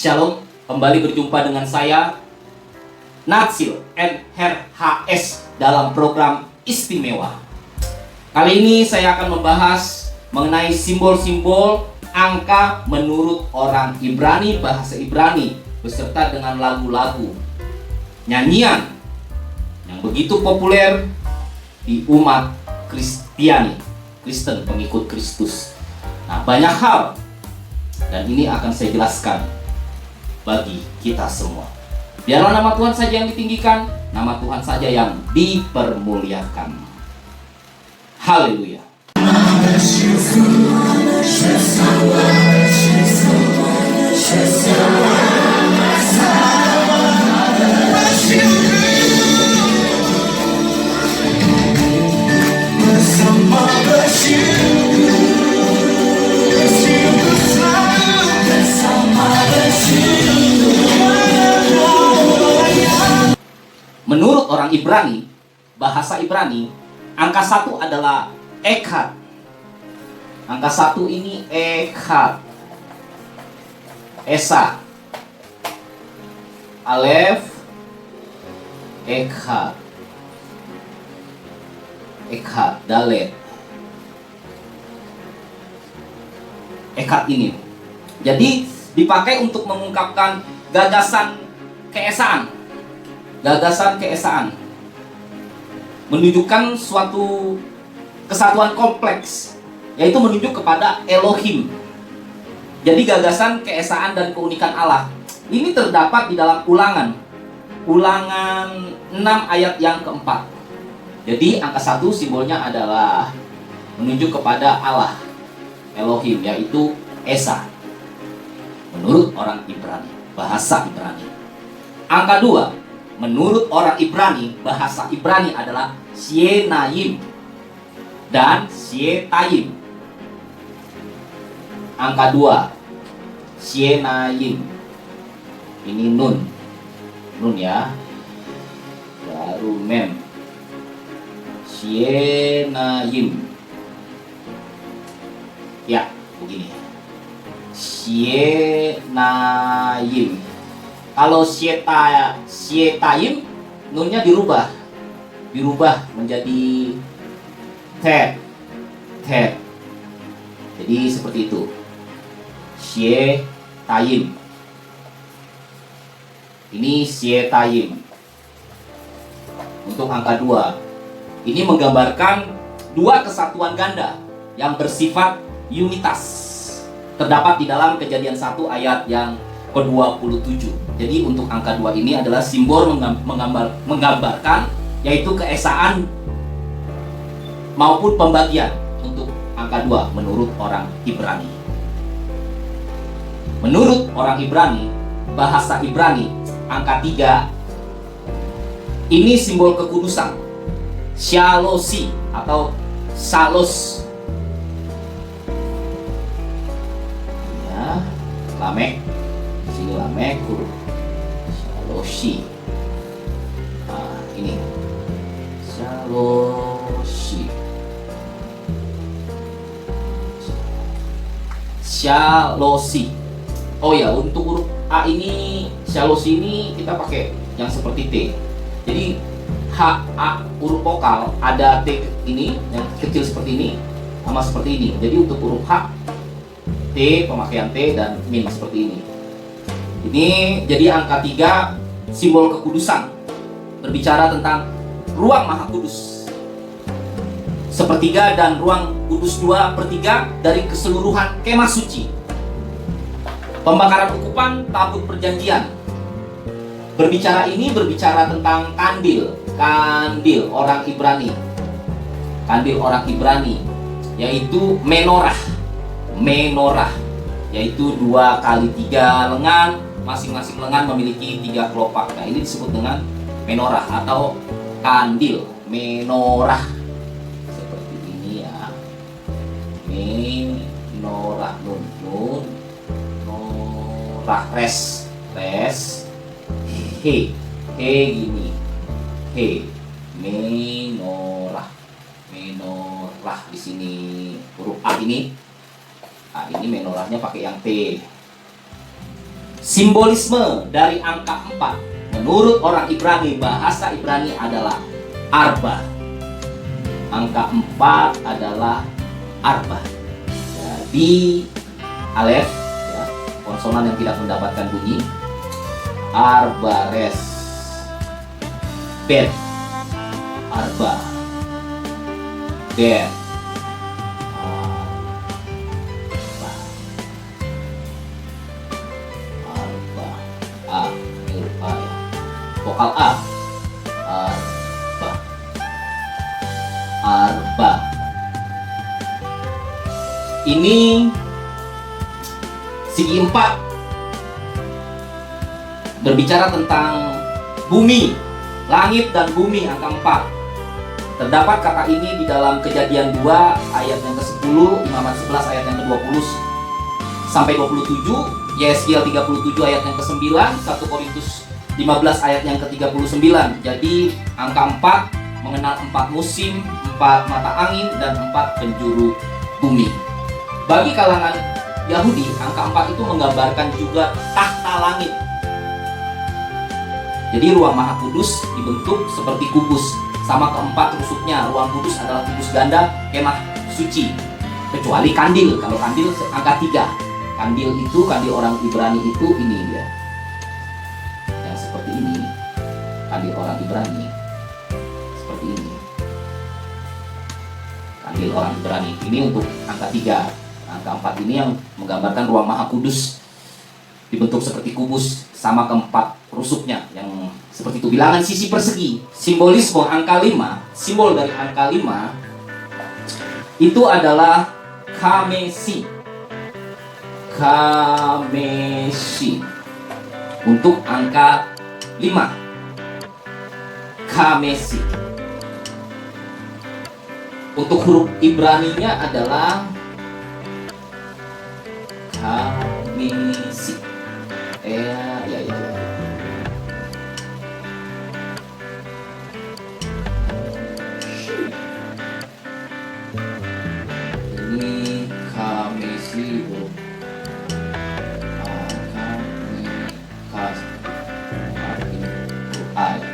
Shalom, kembali berjumpa dengan saya Natsil NHS dalam program istimewa. Kali ini saya akan membahas mengenai simbol-simbol angka menurut orang Ibrani, bahasa Ibrani, beserta dengan lagu-lagu, nyanyian yang begitu populer di umat Kristen, pengikut Kristus. Nah, banyak hal, dan ini akan saya jelaskan bagi kita semua. Biarlah nama Tuhan saja yang ditinggikan, nama Tuhan saja yang dipermuliakan. Haleluya. Menurut orang Ibrani, bahasa Ibrani, angka 1 adalah Echad. Angka 1 ini Echad. Esa. Alef. Echad. Echad, Dalet. Echad ini. Jadi dipakai untuk mengungkapkan gagasan keesaan. Gagasan keesaan menunjukkan suatu kesatuan kompleks, yaitu menunjuk kepada Elohim. Jadi gagasan keesaan dan keunikan Allah ini terdapat di dalam Ulangan 6 ayat yang keempat. Jadi angka 1 simbolnya adalah menunjuk kepada Allah Elohim, yaitu Esa menurut orang Ibrani, bahasa Ibrani. Angka 2 menurut orang Ibrani, bahasa Ibrani adalah Sienayim dan Sietayim. Angka 2 Sienayim. Ini nun ya, baru mem. Sienayim. Ya, begini. Sienayim. Kalau sietayim, nunnya dirubah menjadi tet. Jadi seperti itu. Sietayim. Ini sietayim. Untuk angka 2, ini menggambarkan dua kesatuan ganda yang bersifat unitas. Terdapat di dalam Kejadian 1 ayat yang ke-27. Jadi untuk angka 2 ini adalah simbol menggambarkan yaitu keesaan maupun pembagian untuk angka 2 menurut orang Ibrani. Menurut orang Ibrani, bahasa Ibrani, angka 3 ini simbol kekudusan. Shalosi atau Salos. Ya, Lamek. Sini Lamek, huruf Shaloshi. Nah, ini Shaloshi. Shaloshi. Oh ya, untuk huruf A ini, Shaloshi ini kita pakai yang seperti T. Jadi H, A, huruf vokal, ada T ini yang kecil seperti ini sama seperti ini. Jadi untuk huruf H, T, pemakaian T dan min seperti ini. Ini jadi angka 3 simbol kekudusan, berbicara tentang ruang maha kudus sepertiga dan ruang kudus 2/3 dari keseluruhan kemah suci. Pembakaran ukupan tabut perjanjian. Berbicara tentang kandil orang Ibrani. Kandil orang Ibrani yaitu menorah, yaitu 2 kali 3 lengan, masing-masing lengan memiliki 3 kelopak. Nah, ini disebut dengan menorah atau kandil, menorah. Seperti ini ya. Menorah, nun, norah, res, he gini, menorah di sini huruf A ini menorahnya pakai yang T. Simbolisme dari angka 4 menurut orang Ibrani, bahasa Ibrani adalah arba. Angka 4 adalah arba. Jadi alef, ya, konsonan yang tidak mendapatkan bunyi. Arbares, bet, arba, bet, arba, a, huruf a, ya. Vokal a, arba, arba. Ini segi 4 berbicara tentang bumi, langit dan bumi, angka 4. Terdapat kata ini di dalam Kejadian 2 ayat yang ke-10, Imamat 11 ayat yang ke-20 sampai 27, Yeskiel 37 ayat yang ke-9, 1 Korintus 15 ayat yang ke-39. Jadi angka 4 mengenal 4 musim, 4 mata angin, dan 4 penjuru bumi. Bagi kalangan Yahudi, angka 4 itu menggambarkan juga tahta langit. Jadi ruang maha kudus dibentuk seperti kubus. Sama keempat rusuknya, ruang kudus adalah kubus ganda, kemah suci. Kecuali kandil, kalau kandil angka 3. Kandil itu, kandil orang Ibrani itu ini dia. Yang seperti ini. Kandil orang Ibrani. Seperti ini. Kandil orang Ibrani. Ini untuk angka 3. Angka 4 ini yang menggambarkan ruang maha kudus. Dibentuk seperti kubus, sama keempat rusuknya yang seperti itu. Bilangan sisi persegi. Simbolisme angka 5, simbol dari angka 5 itu adalah kamesi. Kamesi untuk angka 5. Kamesi. Untuk huruf Ibraninya adalah kamesi. Ya. Ini kamesi,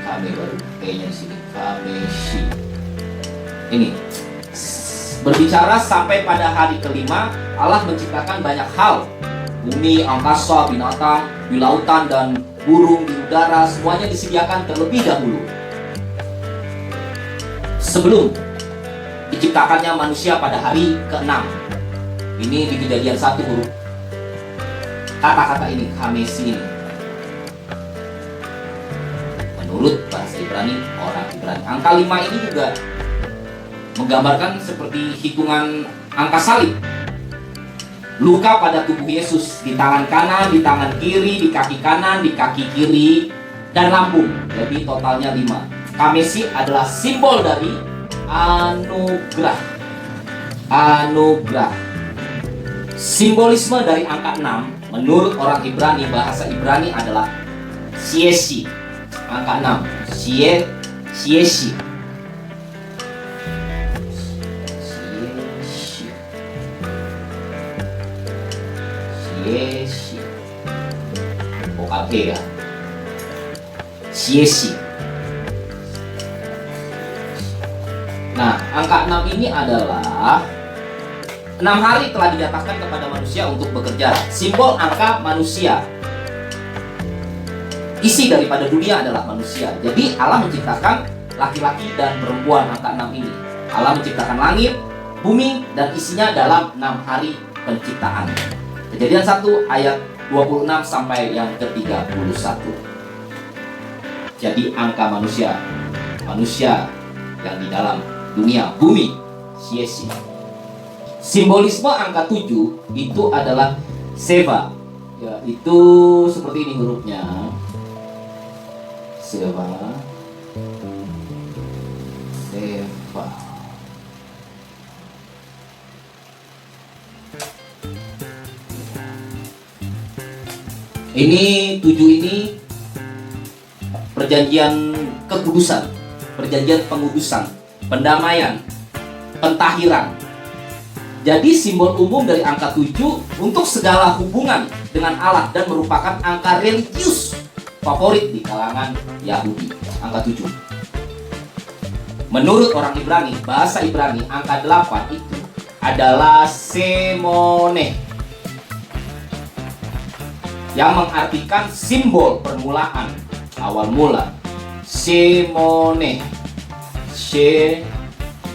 kami baru E-nya di sini, kamesi. Ini berbicara sampai pada hari kelima, Allah menciptakan banyak hal. Bumi, angkasa, binatang di lautan, dan burung di udara, semuanya disediakan terlebih dahulu sebelum diciptakannya manusia pada hari ke-6. Ini di Kejadian 1 huruf kata-kata ini, kamesi ini. Menurut bahasa Ibrani, orang Ibrani. Angka 5 ini juga menggambarkan seperti hitungan angka salib. Luka pada tubuh Yesus, di tangan kanan, di tangan kiri, di kaki kanan, di kaki kiri, dan lambung. Jadi totalnya 5. Kamesi adalah simbol dari anugerah. Anugerah. Simbolisme dari angka 6 menurut orang Ibrani, bahasa Ibrani adalah siesi. Angka 6, siesi. Vokal E ya. Siesi. Nah, angka 6 ini adalah 6 hari telah dinyatakan kepada manusia untuk bekerja. Simbol angka manusia. Isi daripada dunia adalah manusia. Jadi Allah menciptakan laki-laki dan perempuan, angka 6 ini. Allah menciptakan langit, bumi, dan isinya dalam 6 hari penciptaan. Kejadian 1 ayat 26 sampai yang ke-31. Jadi angka manusia yang di dalam dunia, bumi, siesi. Simbolisme angka 7 itu adalah seva. Ya, itu seperti ini hurufnya. Seva. Ini 7 ini perjanjian kekudusan, perjanjian pengudusan, pendamaian, pentahiran. Jadi simbol umum dari angka 7 untuk segala hubungan dengan alat dan merupakan angka religius favorit di kalangan Yahudi. Angka 7. Menurut orang Ibrani, bahasa Ibrani, angka 8 itu adalah semone, yang mengartikan simbol permulaan, awal mula. Semone, she,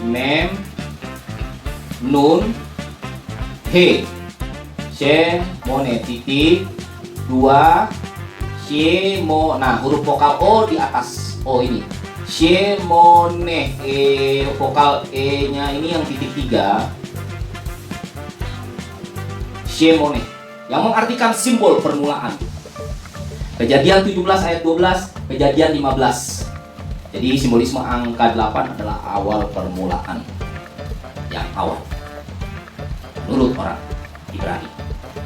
mem, nun, he. Semone titik 2 shemo. Nah, huruf vokal O di atas O ini. Shemone, vokal E-nya ini yang titik 3. Shemone, yang mengartikan simbol permulaan. Kejadian 17 ayat 12, Kejadian 15. Jadi simbolisme angka 8 adalah awal permulaan. Yang awal. Menurut orang Ibrani.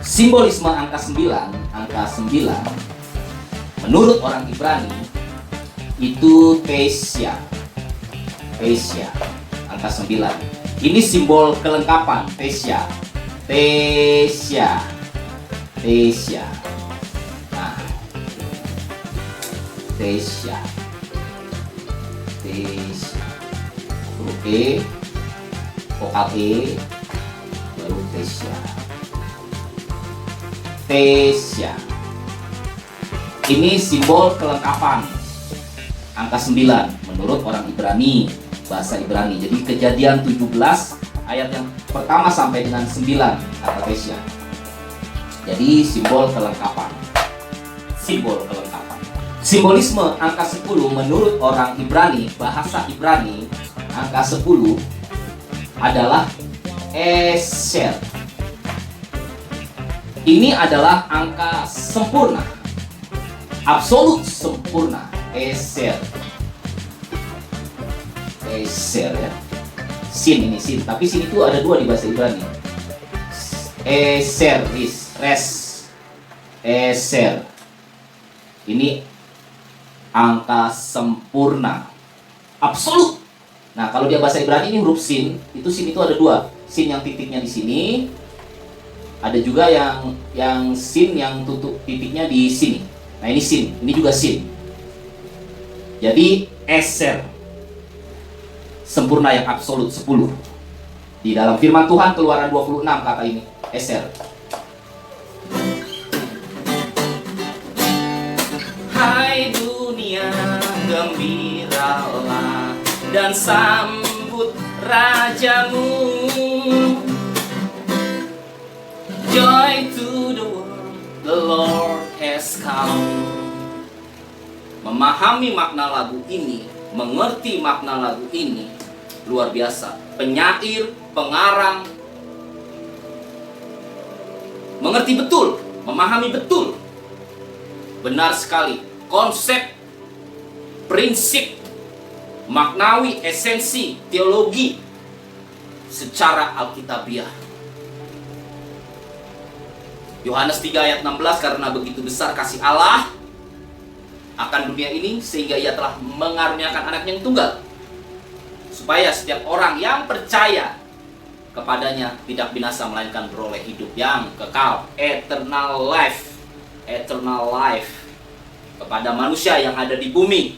Simbolisme angka 9, menurut orang Ibrani itu Tesia. Angka 9. Ini simbol kelengkapan, Tesia. Nah, Tesia. Huruf E, vokal E, baru Tesia. Ini simbol kelengkapan. Angka 9 menurut orang Ibrani, bahasa Ibrani. Jadi Kejadian 17 ayat yang pertama sampai dengan 9 kata Tesia. Jadi simbol kelengkapan. Simbolisme angka 10 menurut orang Ibrani, bahasa Ibrani, angka 10 adalah Eser. Ini adalah angka sempurna, absolut sempurna. Eser ya. Sin, tapi sin itu ada 2 di bahasa Ibrani. Eser, Eser. Ini angka sempurna, absolut. Nah, kalau dia bahasa Ibrani ini huruf sin, sin itu ada 2. Sin yang titiknya di sini. Ada juga yang sin yang tutup titiknya di sini. Nah, ini sin, ini juga sin. Jadi Eser, sempurna yang absolut 10. Di dalam firman Tuhan Keluaran 26 kata ini, Eser. Hai dunia, gembiralah dan sambut rajamu. Joy to the world, the Lord has come. Memahami makna lagu ini, mengerti makna lagu ini, luar biasa. Penyair, pengarang, mengerti betul, memahami betul. Benar sekali, konsep, prinsip, maknawi, esensi, teologi secara alkitabiah. Yohanes 3 ayat 16, karena begitu besar kasih Allah akan dunia ini sehingga ia telah mengaruniakan anaknya yang tunggal, supaya setiap orang yang percaya kepadanya tidak binasa melainkan beroleh hidup yang kekal, eternal life kepada manusia yang ada di bumi.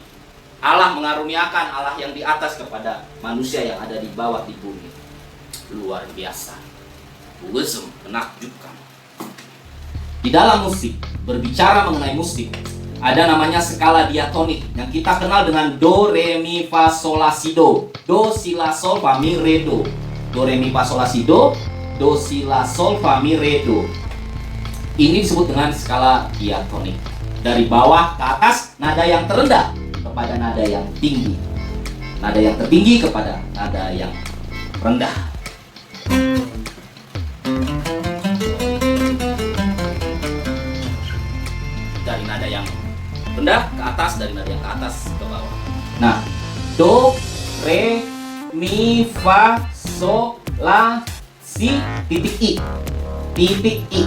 Allah mengaruniakan Allah yang di atas kepada manusia yang ada di bawah di bumi. Luar biasa, wisdom, menakjubkan. Di dalam musik, berbicara mengenai musik, ada namanya skala diatonik yang kita kenal dengan do, re, mi, fa, sol, la, si, do. Do, si, la, sol, fa, mi, re, do. Do, re, mi, fa, sol, la, si, do. Do, si, la, sol, fa, mi, re, do. Ini disebut dengan skala diatonik. Dari bawah ke atas, nada yang terendah kepada nada yang tinggi. Nada yang tertinggi kepada nada yang rendah. Dari nada yang rendah ke atas, dari nada yang ke atas ke bawah. Nah, do, re, mi, fa, sol, la, si, titik i. Titik i.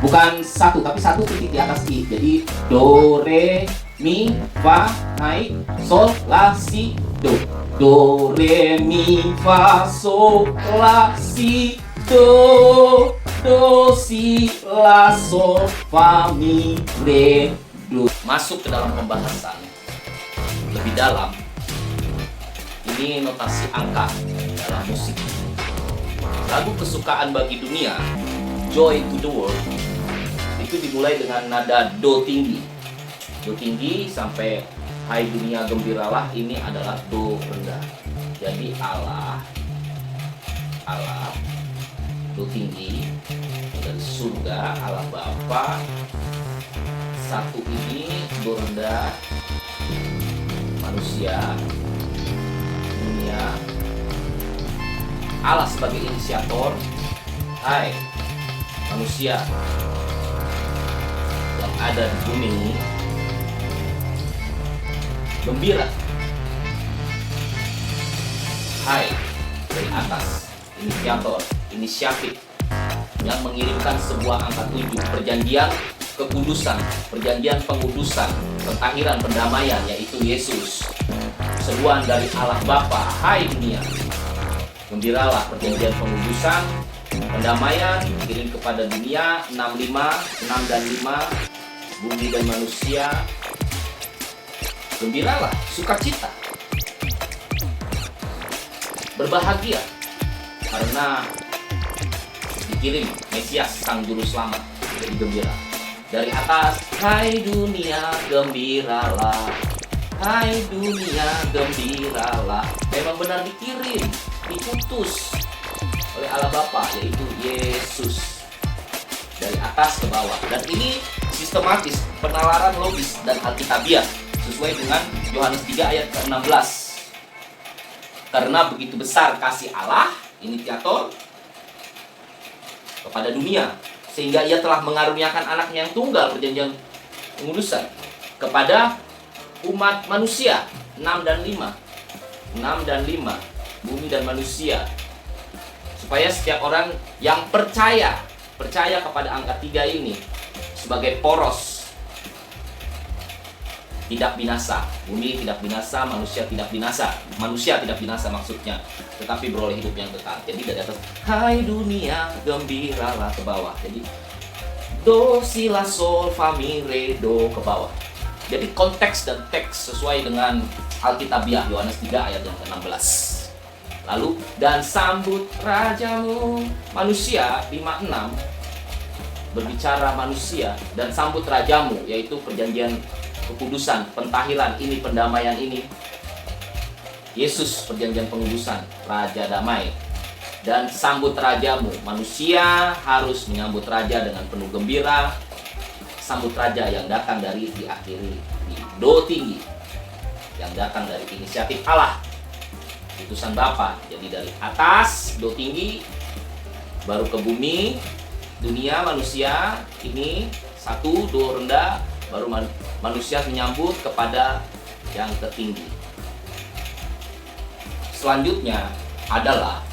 Bukan satu, tapi satu titik di atas i. Jadi do, re, mi, fa, naik, sol, la, si, do. Do, re, mi, fa, sol, la, si, do. Do, si, la, sol, fa, mi, re, do. Masuk ke dalam pembahasan lebih dalam. Ini notasi angka dalam musik. Lagu kesukaan bagi dunia, Joy to the World, itu dimulai dengan nada do tinggi. Do tinggi sampai hai dunia gembiralah, ini adalah do rendah. Jadi Allah, do tinggi dari surga, Allah Bapa. Satu ini do rendah, manusia, dunia. Allah sebagai inisiator, hai manusia yang ada di bumi ini, gembira. Hai dari atas, inisiatif yang mengirimkan sebuah angka 7, perjanjian kekudusan, perjanjian pengudusan, pentahiran, pendamaian, yaitu Yesus. Seruan dari Allah Bapa, hai dunia, gembiralah, perjanjian pengudusan, pendamaian, kirim kepada dunia. 6 dan 5, bumi dan manusia, gembiralah, sukacita, berbahagia, karena dikirim Mesias, Sang Juru Selamat. Jadi gembira. Dari atas, hai dunia gembiralah, hai dunia gembiralah. Memang benar dikirim, diutus oleh Allah Bapa, yaitu Yesus. Dari atas ke bawah. Dan ini sistematis, penalaran logis dan alkitabiah sesuai dengan Yohanes 3 ayat ke-16. Karena begitu besar kasih Allah, inisiator, kepada dunia, sehingga ia telah mengaruniakan anaknya yang tunggal, perjanjian pengudusan, kepada umat manusia. 6 dan 5, bumi dan manusia, supaya setiap orang yang percaya kepada angka 3 ini sebagai poros, tidak binasa. Bumi tidak binasa, manusia tidak binasa. Manusia tidak binasa maksudnya, tetapi beroleh hidup yang kekal. Jadi dari atas, hai dunia gembiralah, ke bawah. Jadi do, si, la, sol, fa, mi, re, do, ke bawah. Jadi konteks dan teks sesuai dengan Alkitabiah Yohanes 3 ayat yang ke-16. Lalu, dan sambut rajamu, manusia 5:6 berbicara manusia, dan sambut rajamu, yaitu perjanjian kekudusan, pentahiran ini, pendamaian ini. Yesus, perjanjian pengudusan, raja damai. Dan sambut rajamu, manusia harus menyambut raja dengan penuh gembira. Sambut raja yang datang dari, diakhiri di do tinggi, yang datang dari inisiatif Allah, utusan Bapa. Jadi dari atas do tinggi, baru ke bumi, dunia, manusia. Ini satu, do rendah, baru manusia menyambut kepada yang tertinggi. Selanjutnya adalah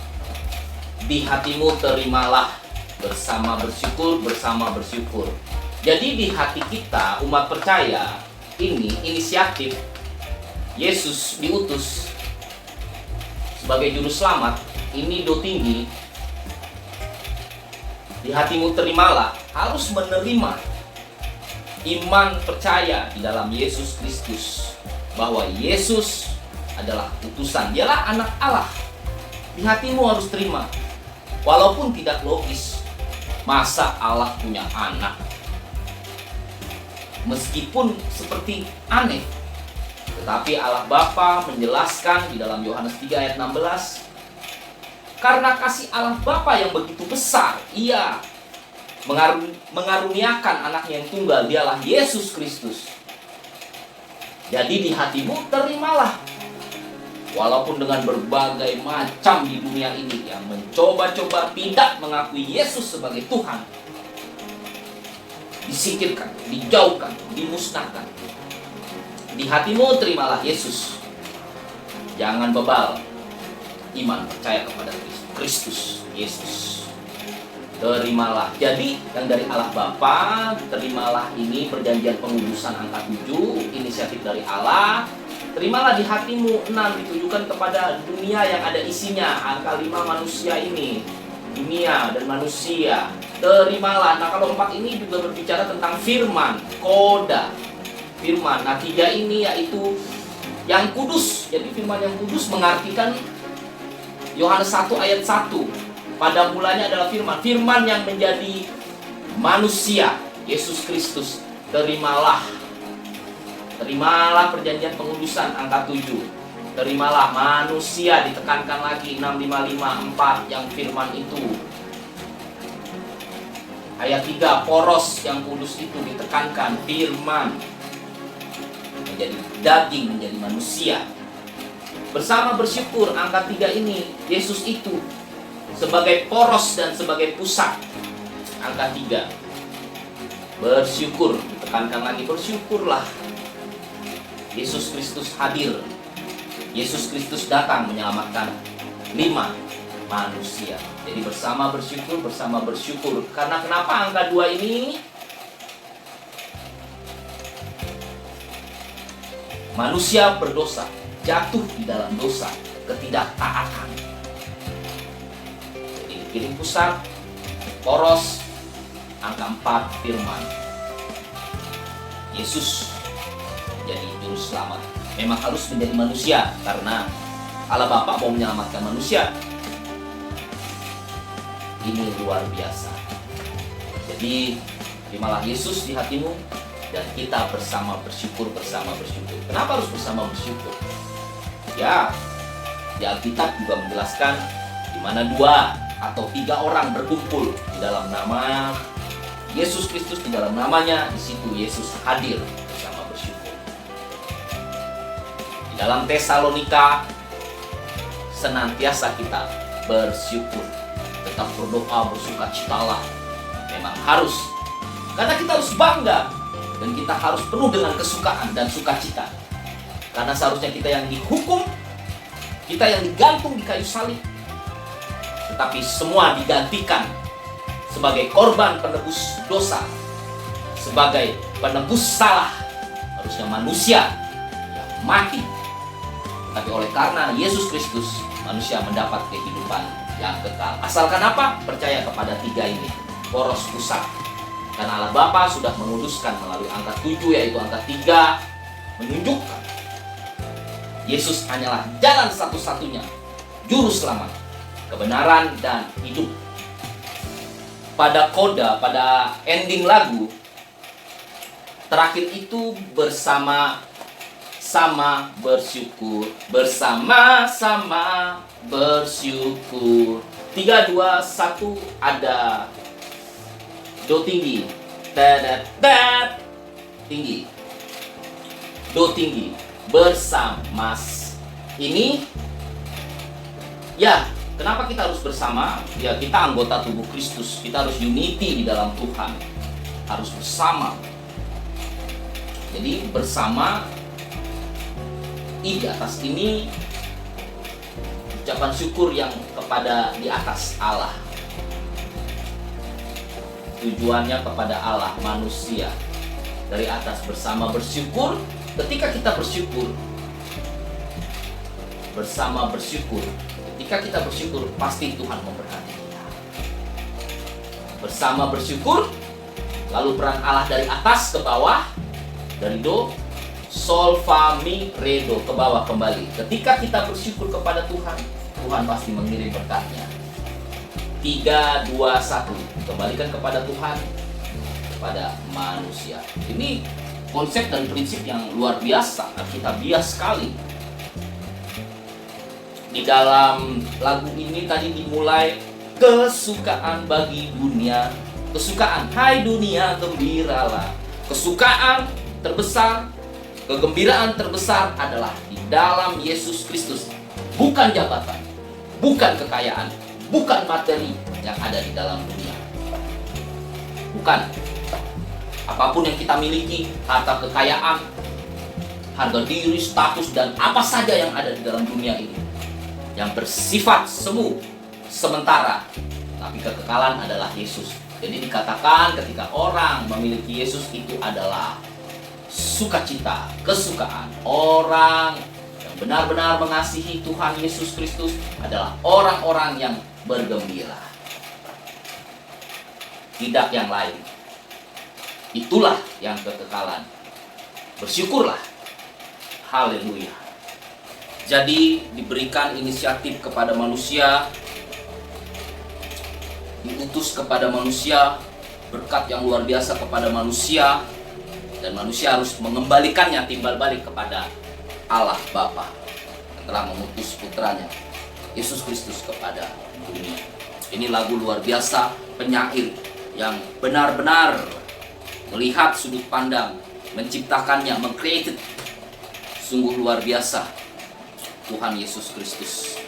di hatimu terimalah, bersama bersyukur, bersama bersyukur. Jadi di hati kita, umat percaya, ini inisiatif Yesus diutus sebagai juru selamat. Ini do tinggi. Di hatimu terimalah, harus menerima iman, percaya di dalam Yesus Kristus, bahwa Yesus adalah utusan, dialah anak Allah. Di hatimu harus terima, walaupun tidak logis. Masa Allah punya anak? Meskipun seperti aneh, tetapi Allah Bapa menjelaskan di dalam Yohanes 3 ayat 16, karena kasih Allah Bapa yang begitu besar, Ia mengaruniakan anaknya yang tunggal, dialah Yesus Kristus. Jadi di hatimu terimalah, walaupun dengan berbagai macam di dunia ini yang mencoba-coba tidak mengakui Yesus sebagai Tuhan, disingkirkan, dijauhkan, dimusnahkan. Di hatimu terimalah Yesus. Jangan bebal iman, percaya kepada Kristus Yesus. Terimalah. Jadi yang dari Allah Bapa, terimalah ini perjanjian pengudusan angka 7, inisiatif dari Allah. Terimalah di hatimu. 6, ditujukan kepada dunia yang ada isinya. Angka 5, manusia ini, dunia dan manusia. Terimalah. Nah, kalau 4 ini juga berbicara tentang firman, koda, firman. Nah, 3 ini yaitu yang kudus. Jadi firman yang kudus mengartikan Yohanes 1 ayat 1. Pada mulanya adalah firman. Firman yang menjadi manusia, Yesus Kristus. Terimalah. Terimalah perjanjian pengudusan, angka 7. Terimalah manusia, ditekankan lagi 6, 5, 5, 4 yang firman itu. Ayat 3, poros yang kudus itu ditekankan, firman menjadi daging, menjadi manusia. Bersama bersyukur, angka 3 ini, Yesus itu sebagai poros dan sebagai pusat, angka 3. Bersyukur, ditekankan lagi, bersyukurlah. Yesus Kristus hadir. Yesus Kristus datang menyelamatkan 5 manusia. Jadi bersama bersyukur. Karena kenapa angka 2 ini? Manusia berdosa, jatuh di dalam dosa, ketidaktaatan. Jadi kirim pusat, poros, angka 4 firman. Yesus jadi juru selamat. Memang harus menjadi manusia karena Allah Bapa mau menyelamatkan manusia. Ini luar biasa. Jadi terimalah Yesus di hatimu dan kita bersama bersyukur. Kenapa harus bersama bersyukur? Ya, di Alkitab juga menjelaskan di mana 2 atau 3 orang berkumpul di dalam nama Yesus Kristus, di dalam namanya, di situ Yesus hadir bersama bersyukur. Di dalam Tesalonika, senantiasa kita bersyukur, tetap berdoa, bersukacitalah. Memang harus, karena kita harus bangga dan kita harus penuh dengan kesukaan dan sukacita. Karena seharusnya kita yang dihukum, kita yang digantung di kayu salib, tetapi semua digantikan sebagai korban penebus dosa, sebagai penebus salah. Harusnya manusia yang mati, tapi oleh karena Yesus Kristus, manusia mendapat kehidupan yang kekal. Asalkan apa? Percaya kepada 3 ini, poros pusat. Karena Allah Bapa sudah menguduskan melalui angka 7, yaitu angka 3, menunjukkan Yesus hanyalah jalan satu-satunya, juru selamat, kebenaran dan hidup. Pada koda, pada ending lagu terakhir itu bersama-sama bersyukur, bersama-sama bersyukur. 3, 2, 1, ada do tinggi, dadat tinggi, do tinggi, bersama. Ini ya, kenapa kita harus bersama? Ya, kita anggota tubuh Kristus. Kita harus unity di dalam Tuhan. Harus bersama. Jadi bersama di atas ini ucapan syukur yang kepada di atas Allah. Tujuannya kepada Allah, manusia. Dari atas bersama bersyukur. Ketika kita bersyukur, bersama bersyukur, ketika kita bersyukur, pasti Tuhan memberkati kita. Bersama bersyukur, lalu peran Allah dari atas ke bawah, dari do, sol, fa, mi, re, do, ke bawah kembali. Ketika kita bersyukur kepada Tuhan, Tuhan pasti mengirim berkatnya. 3, 2, 1, kembalikan kepada Tuhan, kepada manusia. Ini konsep dan prinsip yang luar biasa, alkitabiah sekali. Di dalam lagu ini tadi dimulai kesukaan bagi dunia. Kesukaan, hai dunia gembiralah. Kesukaan terbesar, kegembiraan terbesar adalah di dalam Yesus Kristus. Bukan jabatan, bukan kekayaan, bukan materi yang ada di dalam dunia. Bukan. Apapun yang kita miliki, harta kekayaan, harga diri, status, dan apa saja yang ada di dalam dunia ini, yang bersifat semu, sementara, tapi kekekalan adalah Yesus. Jadi dikatakan ketika orang memiliki Yesus itu adalah sukacita, kesukaan. Orang benar-benar mengasihi Tuhan Yesus Kristus adalah orang-orang yang bergembira. Tidak yang lain. Itulah yang kekekalan. Bersyukurlah. Haleluya. Jadi diberikan inisiatif kepada manusia, diutus kepada manusia, berkat yang luar biasa kepada manusia, dan manusia harus mengembalikannya timbal balik kepada Allah Bapa yang telah mengutus putranya Yesus Kristus kepada dunia. Ini lagu luar biasa, penyair yang benar-benar melihat sudut pandang, menciptakannya, meng-create. Sungguh luar biasa Tuhan Yesus Kristus.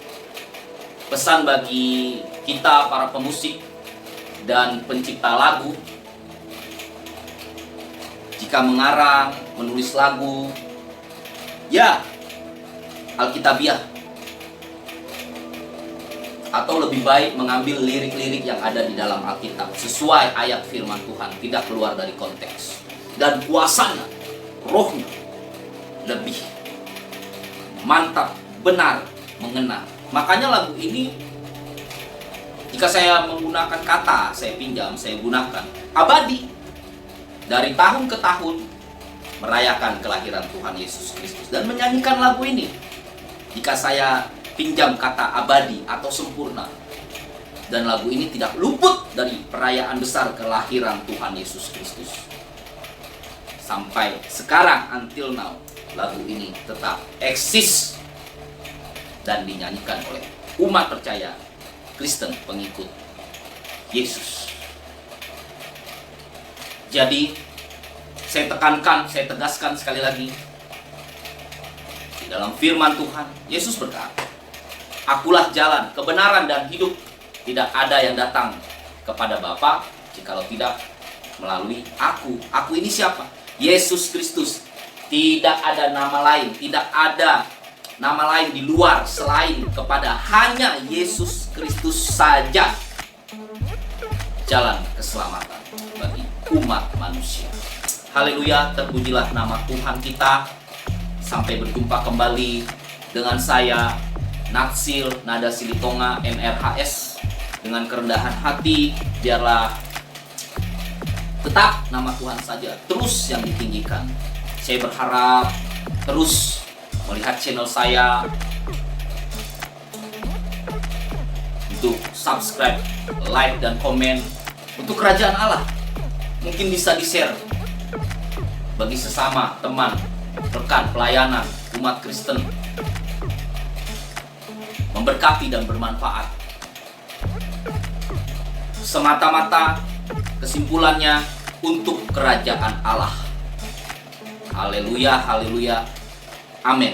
Pesan bagi kita para pemusik dan pencipta lagu, jika mengarang, menulis lagu, ya Alkitabiah, atau lebih baik mengambil lirik-lirik yang ada di dalam Alkitab sesuai ayat firman Tuhan, tidak keluar dari konteks, dan kuasanya, rohnya lebih mantap, benar, mengena. Makanya lagu ini, jika saya menggunakan kata, saya pinjam, saya gunakan abadi. Dari tahun ke tahun merayakan kelahiran Tuhan Yesus Kristus dan menyanyikan lagu ini. Jika saya pinjam kata abadi atau sempurna, dan lagu ini tidak luput dari perayaan besar kelahiran Tuhan Yesus Kristus. Sampai sekarang, until now, lagu ini tetap eksis dan dinyanyikan oleh umat percaya Kristen pengikut Yesus. Jadi saya tekankan, saya tegaskan sekali lagi, di dalam firman Tuhan Yesus berkata, "Akulah jalan, kebenaran dan hidup. Tidak ada yang datang kepada Bapa jikalau tidak melalui aku." Aku ini siapa? Yesus Kristus. Tidak ada nama lain, tidak ada nama lain di luar selain kepada hanya Yesus Kristus saja jalan keselamatan bagi umat manusia. Haleluya, terpujilah nama Tuhan kita. Sampai berjumpa kembali dengan saya, Natsil Nada Silitonga MRHS. Dengan kerendahan hati, biarlah tetap nama Tuhan saja terus yang ditinggikan. Saya berharap terus melihat channel saya, untuk subscribe, like, dan komen untuk kerajaan Allah. Mungkin bisa di-share bagi sesama teman, rekan pelayanan umat Kristen, memberkati dan bermanfaat. Semata-mata kesimpulannya untuk kerajaan Allah. Haleluya, haleluya, amin.